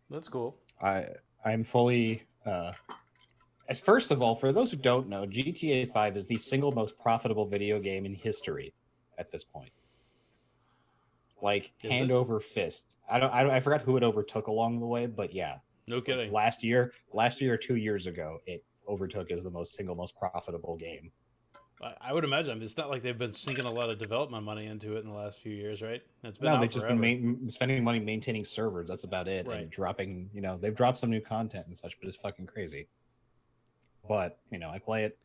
That's cool. I'm fully as first of all, for those who don't know, GTA 5 is the single most profitable video game in history at this point. Like hand over fist. I forgot who it overtook along the way, but yeah. No kidding. Last year or 2 years ago, it overtook as the single most profitable game. I would imagine it's not like they've been sinking a lot of development money into it in the last few years, right? They've just been spending money maintaining servers. That's about it. Right. And dropping, they've dropped some new content and such, but it's fucking crazy. But, I play it.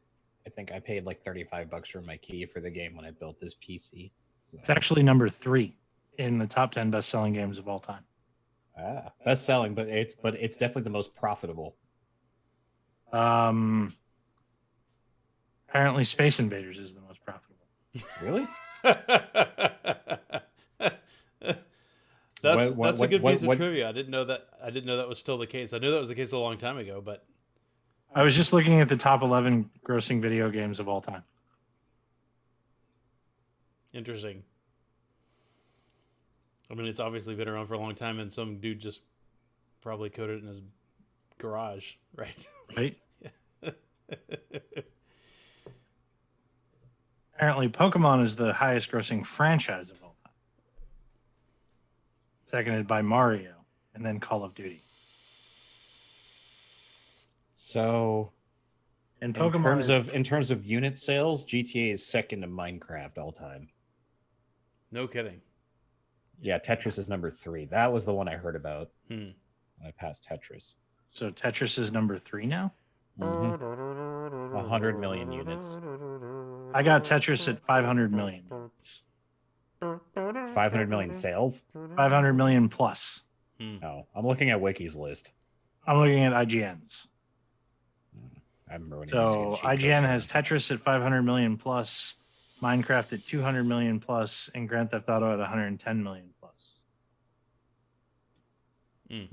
I think I paid like $35 for my key for the game when I built this PC. So. It's actually number 3 in the top 10 best-selling games of all time. Best-selling, but it's definitely the most profitable. Apparently, Space Invaders is the most profitable. Really? That's a good piece of trivia. I didn't know that was still the case. I knew that was the case a long time ago, but I was just looking at the top 11 grossing video games of all time. Interesting. I mean, it's obviously been around for a long time, and some dude just probably coded it in his garage, right? Right. Apparently, Pokemon is the highest grossing franchise of all time. Seconded by Mario, and then Call of Duty. So, in Pokemon, in terms of unit sales, GTA is second to Minecraft all time. No kidding. Yeah, Tetris is number 3. That was the one I heard about when I passed Tetris. So Tetris is number 3 now? 100 million units. I got Tetris at 500 million. 500 million sales? 500 million plus. No, I'm looking at Wiki's list. I'm looking at IGN's. I remember when he So used to get cheat IGN codes has for them. Tetris at 500 million plus, Minecraft at 200 million plus, and Grand Theft Auto at 110 million plus. That's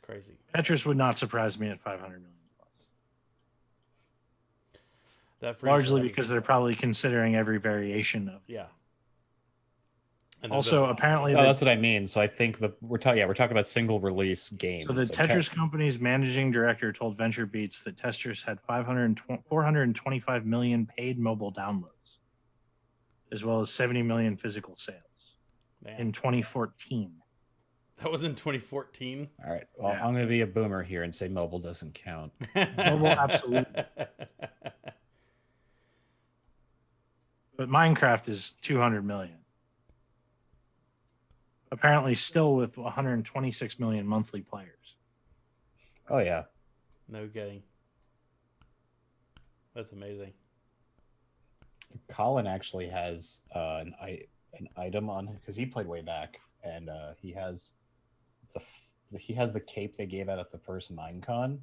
crazy. Tetris would not surprise me at 500 million plus. That Largely franchise- because they're probably considering every variation of it. yeah. And Also, apparently, Oh, that's what I mean. So I think we're talking about single release games. so the Tetris company's managing director told VentureBeats that Tetris had 425 million paid mobile downloads, as well as 70 million physical sales Man, in 2014. that was in 2014. All right. Well, Yeah. I'm going to be a boomer here and say mobile doesn't count. Mobile, absolutely. But Minecraft is 200 million. Apparently, still with 126 million monthly players. Oh yeah. No kidding. That's amazing. Colin actually has an item on because he played way back, and he has the cape they gave out at the first Minecon,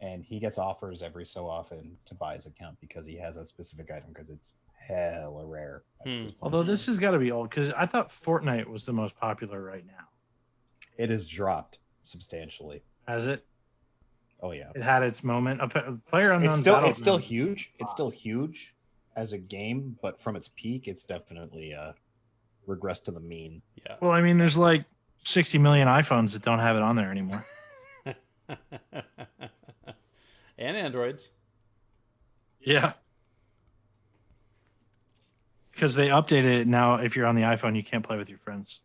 and he gets offers every so often to buy his account because he has a specific item because it's hella rare. Although this has got to be old because I thought Fortnite was the most popular right now. It has dropped substantially. Has it? Oh yeah. It had its moment. Player Unknown's It's still Battlegrounds- huge. It's still huge as a game, but from its peak, it's definitely regressed to the mean. Yeah. Well, I mean, there's like 60 million iPhones that don't have it on there anymore. And Androids. Yeah. Because they updated it now. If you're on the iPhone, you can't play with your friends.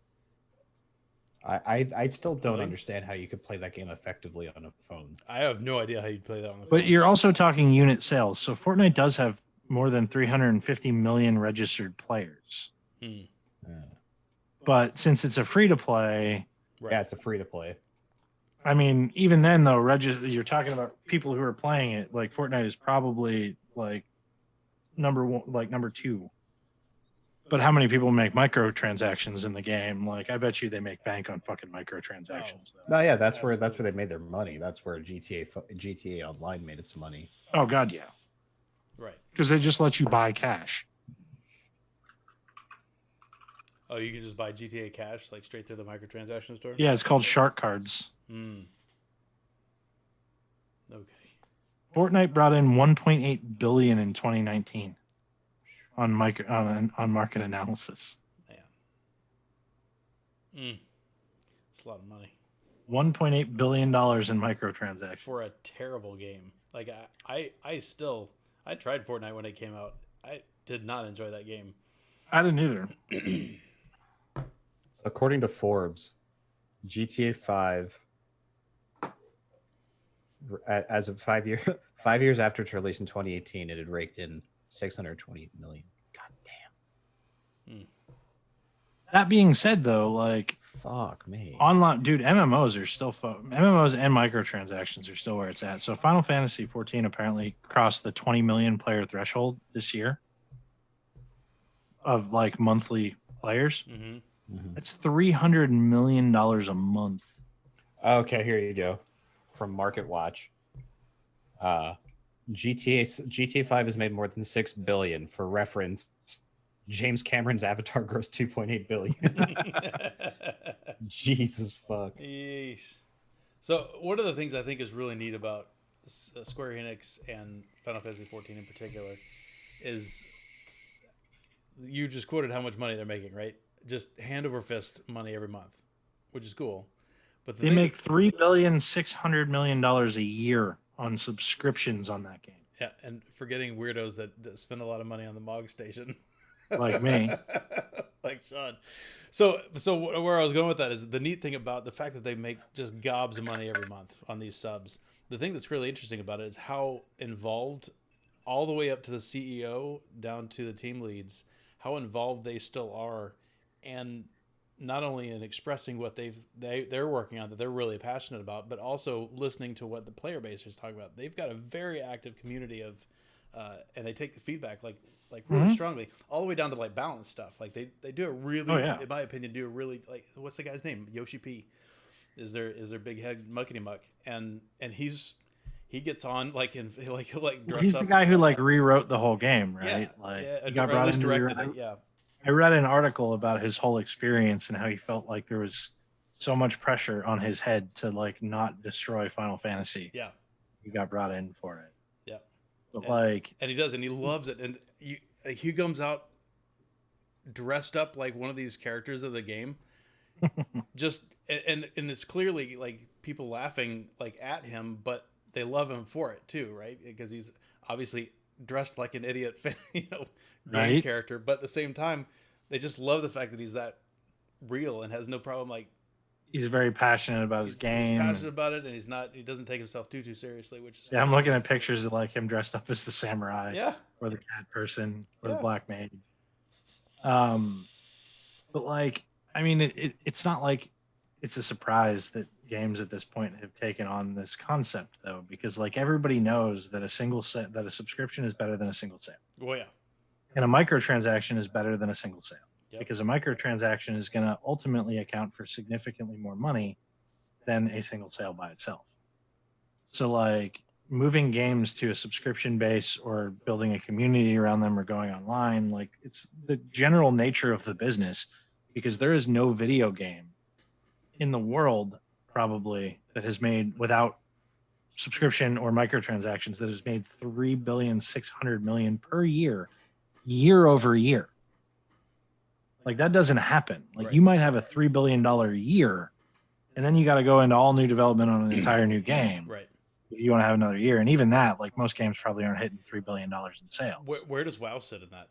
I still don't Really? understand how you could play that game effectively on a phone. I have no idea how you'd play that on the phone. But you're also talking unit sales. So Fortnite does have more than 350 million registered players. Hmm. But since it's a free to play, Right. Yeah, it's a free to play. I mean, even then though, you're talking about people who are playing it. Like Fortnite is probably like number one, like number two. But how many people make microtransactions in the game? Like, I bet you they make bank on fucking microtransactions. Though. No, yeah, that's where they made their money. That's where GTA Online made its money. Oh God, yeah, Right. because they just let you buy cash. Oh, you can just buy GTA Cash like straight through the microtransaction store? Yeah, it's called Shark Cards. Hmm. Okay. Fortnite brought in 1.8 billion in 2019 on market analysis. Man. It's a lot of money. $1.8 billion in microtransactions. For a terrible game. Like I tried Fortnite when it came out. I did not enjoy that game. I didn't either. According to Forbes, GTA 5, as of 5 years after its release in 2018, it had raked in 620 million. God damn. That being said, though, like Fuck me. online, dude, MMOs are still MMOs and microtransactions are still where it's at. So Final Fantasy 14 apparently crossed the 20 million player threshold this year of like monthly players. Mm-hmm. That's $300 million a month. Okay, here you go. From Market Watch. GTA 5 has made more than 6 billion. For reference, James Cameron's Avatar grossed 2.8 billion. Jesus fuck. Yeesh. So one of the things I think is really neat about Square Enix and Final Fantasy 14 in particular is you just quoted how much money they're making, right? Just hand over fist money every month, which is cool. But They make $3.6 billion a year on subscriptions on that game. Yeah, and forgetting weirdos that spend a lot of money on the Mog Station. Like me. Like Sean. So where I was going with that is the neat thing about the fact that they make just gobs of money every month on these subs. The thing that's really interesting about it is how involved, all the way up to the CEO down to the team leads, how involved they still are, and not only in expressing what they're working on that they're really passionate about, but also listening to what the player base is talking about. They've got a very active community of, and they take the feedback like really strongly, all the way down to like balance stuff. Like they do a really, in my opinion, do a really, like, what's the guy's name? Yoshi P. is their big head muckety muck, and he gets on like he'll like dress He's up. the guy who like rewrote the whole game, right? Yeah, Like yeah, he got or at brought least in to directed rewrite. it. Yeah, I read an article about his whole experience and how he felt like there was so much pressure on his head to like not destroy Final Fantasy. yeah, He got brought in for it. yeah. But And, like, and he does, and he loves it. And he comes out dressed up like one of these characters of the game. Just and it's clearly like people laughing like at him, but they love him for it too, right? Because he's obviously dressed like an idiot, game Right. character, but at the same time, they just love the fact that he's that real and has no problem like he's very passionate about his he's game. passionate about it, and he doesn't take himself too seriously, which is Yeah, I'm looking at pictures of like him dressed up as the samurai yeah, or the cat person or Yeah. the black maid. But like, I mean, it's not like it's a surprise that games at this point have taken on this concept though, because like everybody knows that a subscription is better than a single sale, well, yeah, and a microtransaction is better than a single sale. Yep. Because a microtransaction is going to ultimately account for significantly more money than a single sale by itself. So like moving games to a subscription base or building a community around them or going online, like it's the general nature of the business, because there is no video game in the world probably that has made, without subscription or microtransactions, that has made 3,600,000,000 per year over year. Like that doesn't happen. Like Right. you might have a $3 billion year, and then you got to go into all new development on an entire new game right. if you want to have another year. And even that, like most games probably aren't hitting $3 billion in sales. Where does WoW sit in that?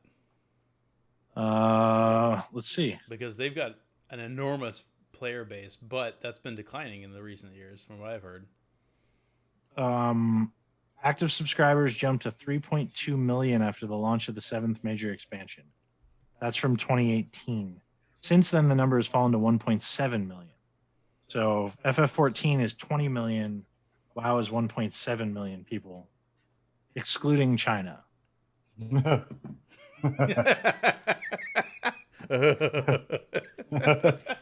Let's see. Because they've got an enormous player base, but that's been declining in the recent years, from what I've heard. Active subscribers jumped to 3.2 million after the launch of the 7th major expansion. That's from 2018. Since then, the number has fallen to 1.7 million. So FF14 is 20 million. WoW is 1.7 million people, excluding China.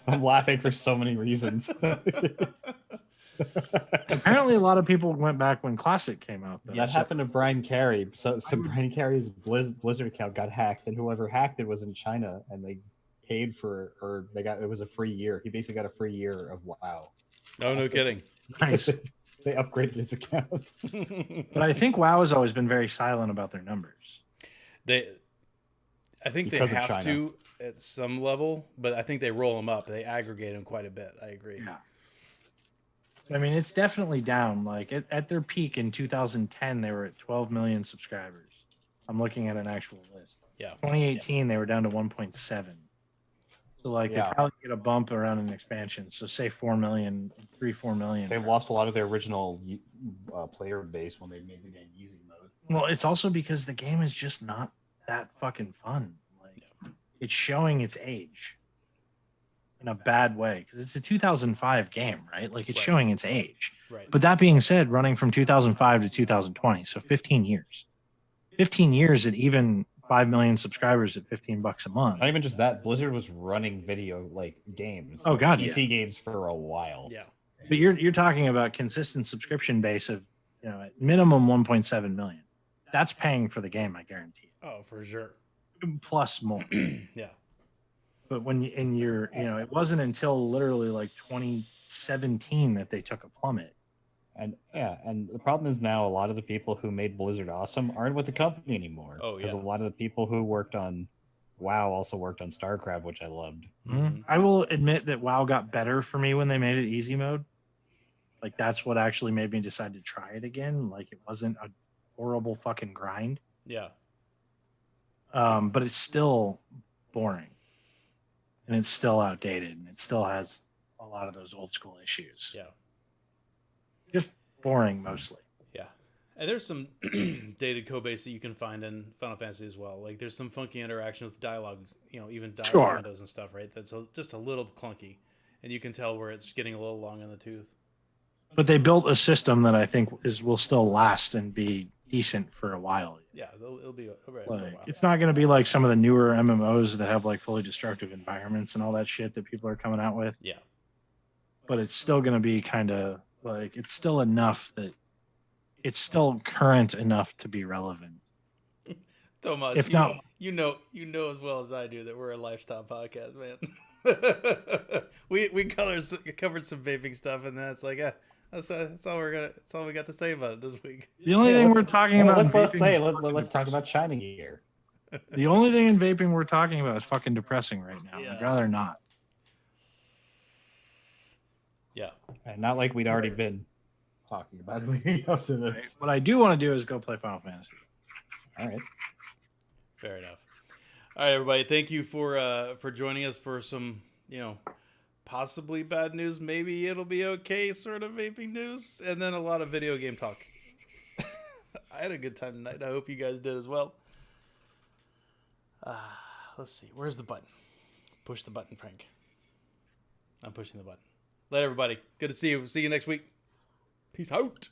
I'm laughing for so many reasons. Apparently, a lot of people went back when Classic came out. Though. That happened to Brian Carey. So Brian Carey's Blizzard account got hacked, and whoever hacked it was in China, and they paid for, or they got, it was a free year. He basically got a free year of WoW. Oh, no kidding. Nice. They upgraded his account. But I think WoW has always been very silent about their numbers. I think Because they of have China. to at some level, but I think they roll them up. They aggregate them quite a bit. I agree. Yeah. I mean, it's definitely down. Like at their peak in 2010, they were at 12 million subscribers. I'm looking at an actual list. Yeah. 2018, they were down to 1.7. So like Yeah. they probably get a bump around an expansion. So say 4 million, 4 million. They lost a lot of their original player base when they made the game easy mode. Well, it's also because the game is just not that fucking fun. Like it's showing its age in a bad way because it's a 2005 game, right? Like it's Right. showing its age. Right. But that being said, running from 2005 to 2020, so 15 years. 15 years at even 5 million subscribers at $15 a month. Not even just that, Blizzard was running video like games. Oh, God, PC games for a while. Yeah. But you're talking about consistent subscription base of, at minimum 1.7 million. That's paying for the game, I guarantee. Oh, for sure. Plus more. Yeah. But it wasn't until literally like 2017 that they took a plummet. And the problem is now a lot of the people who made Blizzard awesome aren't with the company anymore. Oh, Because yeah. a lot of the people who worked on WoW also worked on StarCraft, which I loved. Mhm. I will admit that WoW got better for me when they made it easy mode. Like that's what actually made me decide to try it again. Like it wasn't a horrible fucking grind. Yeah. But it's still boring. And it's still outdated. And it still has a lot of those old school issues. Yeah. Just boring mostly. Yeah. And there's some dated code base that you can find in Final Fantasy as well. Like there's some funky interaction with dialogue, even dialogue Sure. windows and stuff, right? That's just a little clunky. And you can tell where it's getting a little long in the tooth. But they built a system that I think will still last and be decent for a while. Yeah, it'll be all right for a Like, while. it's not going to be like some of the newer MMOs that have like fully destructive environments and all that shit that people are coming out with. Yeah. but it's still going to be kind of like it's still enough that it's still current enough to be relevant. Tomas, If not, you know as well as I do that we're a lifestyle podcast, man. we covered some vaping stuff, and that's like, that's all we got to say about it this week. the only thing we're talking about. Let's talk about China gear. The only thing in vaping we're talking about is fucking depressing right now. Yeah. I'd rather not. Yeah, And not like we'd already been talking about it leading up to this. What I do want to do is go play Final Fantasy. All right. fair enough. All right, everybody, thank you for joining us for some, possibly bad news, maybe it'll be okay sort of vaping news, and then a lot of video game talk. I had a good time tonight. I hope you guys did as well. Let's see. Where's the button? Push the button, Frank. I'm pushing the button. Let everybody. Good to see you. See you next week. Peace out.